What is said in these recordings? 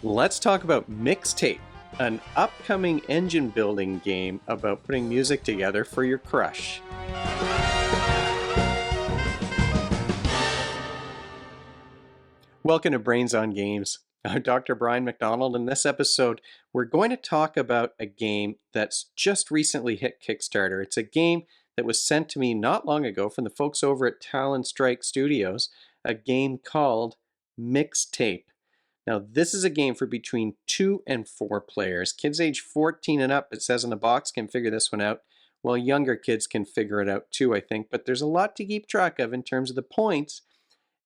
Let's talk about Mixtape, an upcoming engine building game about putting music together for your crush. Welcome to Brains on Games. I'm Dr. Brian McDonald. In this episode, we're going to talk about a game that's just recently hit Kickstarter. It's a game that was sent to me not long ago from the folks over at Talon Strike Studios, a game called Mixtape. Now, this is a game for between 2 and 4 players. Kids age 14 and up, it says on the box, can figure this one out. Well, younger kids can figure it out too, I think, but there's a lot to keep track of in terms of the points,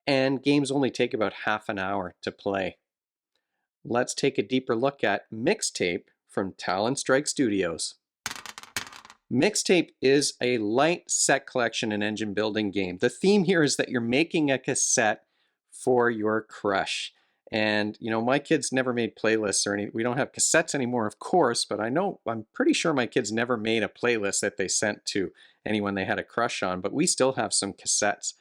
and games only take about half an hour to play. Let's take a deeper look at Mixtape from Talon Strike Studios. Mixtape is a light set collection and engine building game. The theme here is that you're making a cassette for your crush. And, my kids never made playlists or any, we don't have cassettes anymore, of course, but I'm pretty sure my kids never made a playlist that they sent to anyone they had a crush on, but we still have some cassettes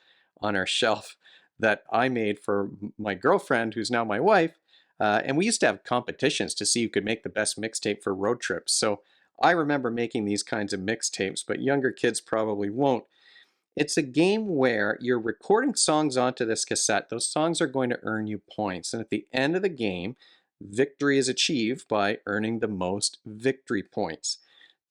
on our shelf that I made for my girlfriend, who's now my wife. And we used to have competitions to see who could make the best mixtape for road trips. So I remember making these kinds of mixtapes, but younger kids probably won't. It's a game where you're recording songs onto this cassette. Those songs are going to earn you points. And at the end of the game, victory is achieved by earning the most victory points.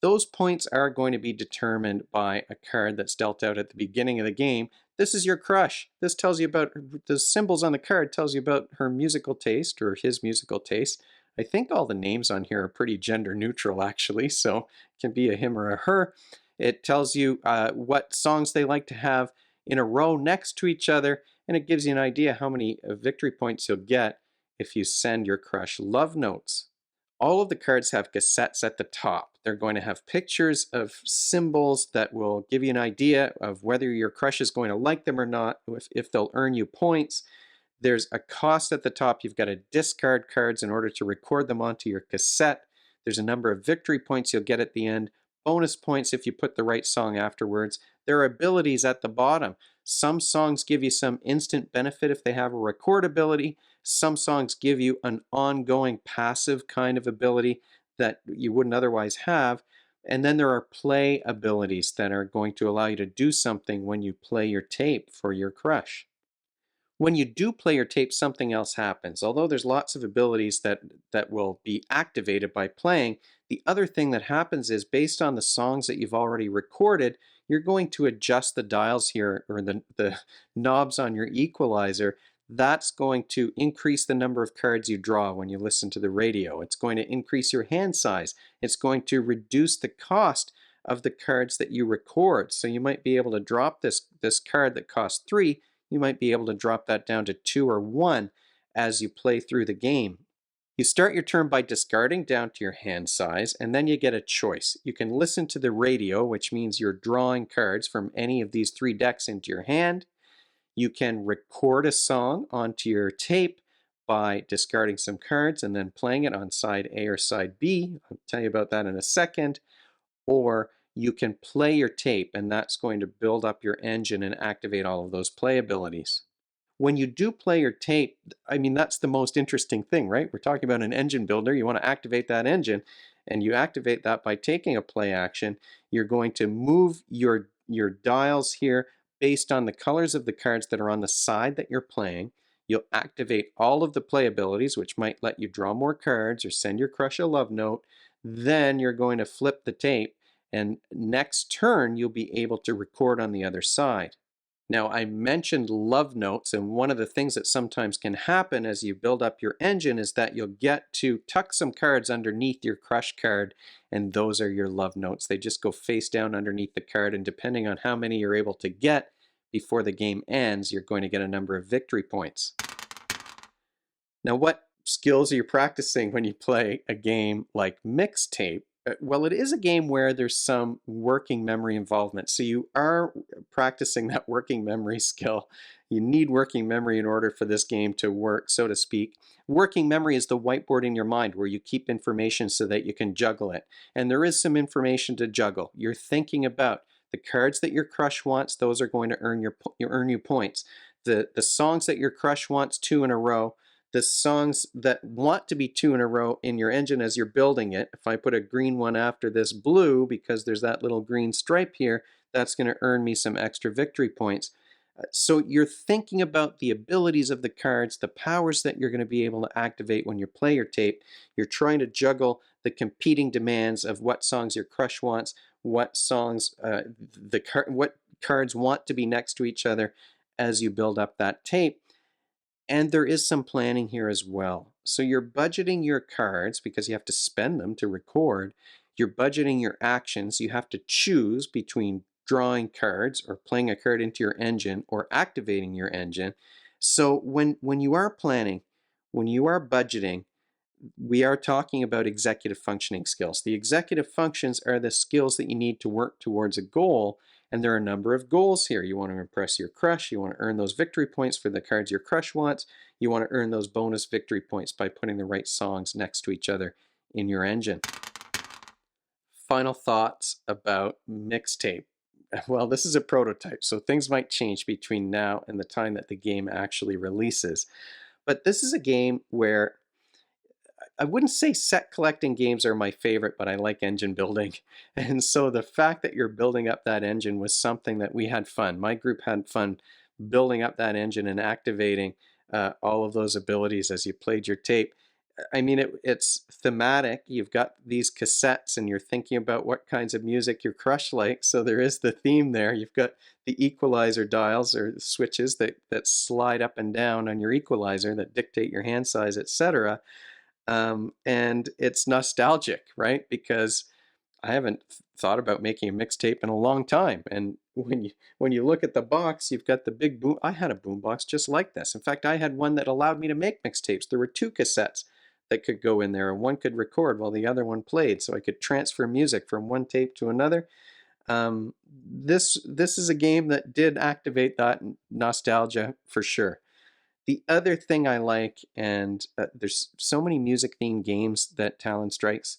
Those points are going to be determined by a card that's dealt out at the beginning of the game. This is your crush. This tells you about the symbols on the card, tells you about her musical taste or his musical taste. I think all the names on here are pretty gender neutral, actually, so it can be a him or a her. It tells you what songs they like to have in a row next to each other, and it gives you an idea how many victory points you'll get if you send your crush love notes. All of the cards have cassettes at the top. They're going to have pictures of symbols that will give you an idea of whether your crush is going to like them or not, if they'll earn you points. There's a cost at the top. You've got to discard cards in order to record them onto your cassette. There's a number of victory points you'll get at the end. Bonus points if you put the right song afterwards. There are abilities at the bottom. Some songs give you some instant benefit if they have a record ability. Some songs give you an ongoing passive kind of ability that you wouldn't otherwise have. And then there are play abilities that are going to allow you to do something when you play your tape for your crush. When you do play your tape, something else happens. Although there's lots of abilities that will be activated by playing, the other thing that happens is based on the songs that you've already recorded, you're going to adjust the dials here, or the knobs on your equalizer. That's going to increase the number of cards you draw when you listen to the radio. It's going to increase your hand size. It's going to reduce the cost of the cards that you record. So you might be able to drop this card that costs 3. You might be able to drop that down to 2 or 1 as you play through the game. You start your turn by discarding down to your hand size, and then you get a choice. You can listen to the radio, which means you're drawing cards from any of these 3 decks into your hand. You can record a song onto your tape by discarding some cards and then playing it on side A or side B. I'll tell you about that in a second. Or you can play your tape, and that's going to build up your engine and activate all of those play abilities. When you do play your tape, that's the most interesting thing, right? We're talking about an engine builder. You want to activate that engine, and you activate that by taking a play action. You're going to move your dials here based on the colors of the cards that are on the side that you're playing. You'll activate all of the play abilities, which might let you draw more cards or send your crush a love note. Then you're going to flip the tape, and next turn you'll be able to record on the other side. Now, I mentioned love notes, and one of the things that sometimes can happen as you build up your engine is that you'll get to tuck some cards underneath your crush card, and those are your love notes. They just go face down underneath the card, and depending on how many you're able to get before the game ends, you're going to get a number of victory points. Now, what skills are you practicing when you play a game like Mixtape? Well, it is a game where there's some working memory involvement. So you are practicing that working memory skill. You need working memory in order for this game to work, so to speak. Working memory is the whiteboard in your mind where you keep information so that you can juggle it. And there is some information to juggle. You're thinking about the cards that your crush wants. Those are going to earn you points. The songs that your crush wants 2 in a row. the songs that want to be two in a row in your engine as you're building it. If I put a green one after this blue, because there's that little green stripe here, that's going to earn me some extra victory points. So you're thinking about the abilities of the cards, the powers that you're going to be able to activate when you play your tape. You're trying to juggle the competing demands of what songs your crush wants, what songs what cards want to be next to each other as you build up that tape. And there is some planning here as well. So you're budgeting your cards because you have to spend them to record. You're budgeting your actions. You have to choose between drawing cards or playing a card into your engine or activating your engine. So when you are planning, when you are budgeting, we are talking about executive functioning skills. The executive functions are the skills that you need to work towards a goal, and there are a number of goals here. You want to impress your crush, you want to earn those victory points for the cards your crush wants, you want to earn those bonus victory points by putting the right songs next to each other in your engine. Final thoughts about mixtape. Well, this is a prototype, so things might change between now and the time that the game actually releases. But this is a game where I wouldn't say set collecting games are my favorite, but I like engine building. And so the fact that you're building up that engine was something that we had fun. My group had fun building up that engine and activating all of those abilities as you played your tape. I mean, it's thematic. You've got these cassettes and you're thinking about what kinds of music your crush likes. So there is the theme there. You've got the equalizer dials or switches that slide up and down on your equalizer that dictate your hand size, etc. And it's nostalgic, right? Because I haven't thought about making a mixtape in a long time. And when you look at the box, you've got the big boom. I had a boom box just like this. In fact, I had one that allowed me to make mixtapes. There were two cassettes that could go in there, and one could record while the other one played, so I could transfer music from one tape to another. This is a game that did activate that nostalgia for sure. The other thing I like, and there's so many music themed games that Talon Strikes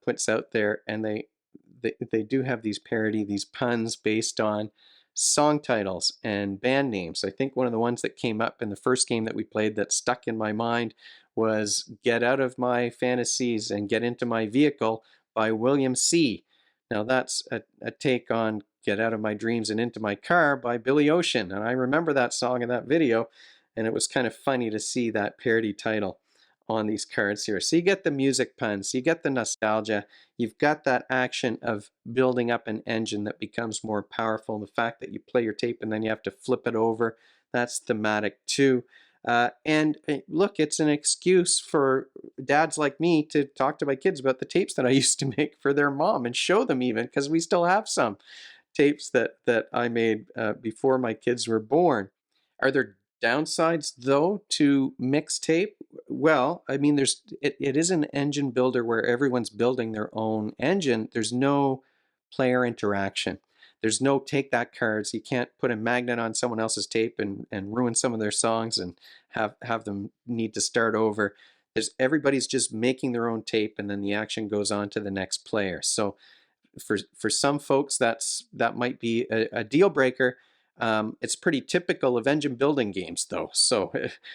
puts out there, and they do have these parody, these puns based on song titles and band names. I think one of the ones that came up in the first game that we played that stuck in my mind was "Get Out of My Fantasies and Get Into My Vehicle" by William C. Now that's a take on "Get Out of My Dreams and Into My Car" by Billy Ocean, and I remember that song and that video, and it was kind of funny to see that parody title on these cards here. So you get the music puns, you get the nostalgia, you've got that action of building up an engine that becomes more powerful. The fact that you play your tape and then you have to flip it over, that's thematic too. And look, it's an excuse for dads like me to talk to my kids about the tapes that I used to make for their mom and show them even, because we still have some tapes that I made before my kids were born. Are there downsides though to mixtape? Well, I mean, it is an engine builder where everyone's building their own engine. There's no player interaction. There's no take that cards. You can't put a magnet on someone else's tape and ruin some of their songs and have them need to start over. Everybody's just making their own tape, and then the action goes on to the next player. So for some folks, that might be a deal breaker. It's pretty typical of engine building games, though. So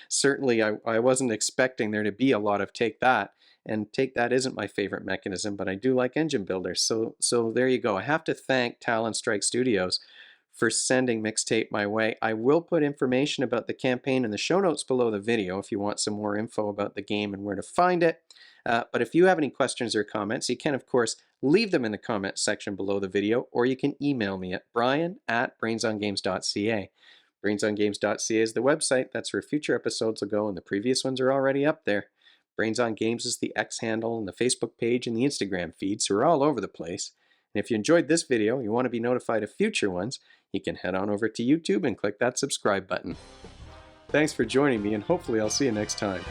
certainly I wasn't expecting there to be a lot of take that. And take that isn't my favorite mechanism, but I do like engine builders. So there you go. I have to thank Talon Strike Studios for sending Mixtape my way. I will put information about the campaign in the show notes below the video if you want some more info about the game and where to find it. But if you have any questions or comments, you can, of course, leave them in the comments section below the video, or you can email me at brian@brainsongames.ca. Brainsongames.ca is the website. That's where future episodes will go, and the previous ones are already up there. Brains on Games is the X handle and the Facebook page and the Instagram feed, so we're all over the place. And if you enjoyed this video and you want to be notified of future ones, you can head on over to YouTube and click that subscribe button. Thanks for joining me, and hopefully I'll see you next time.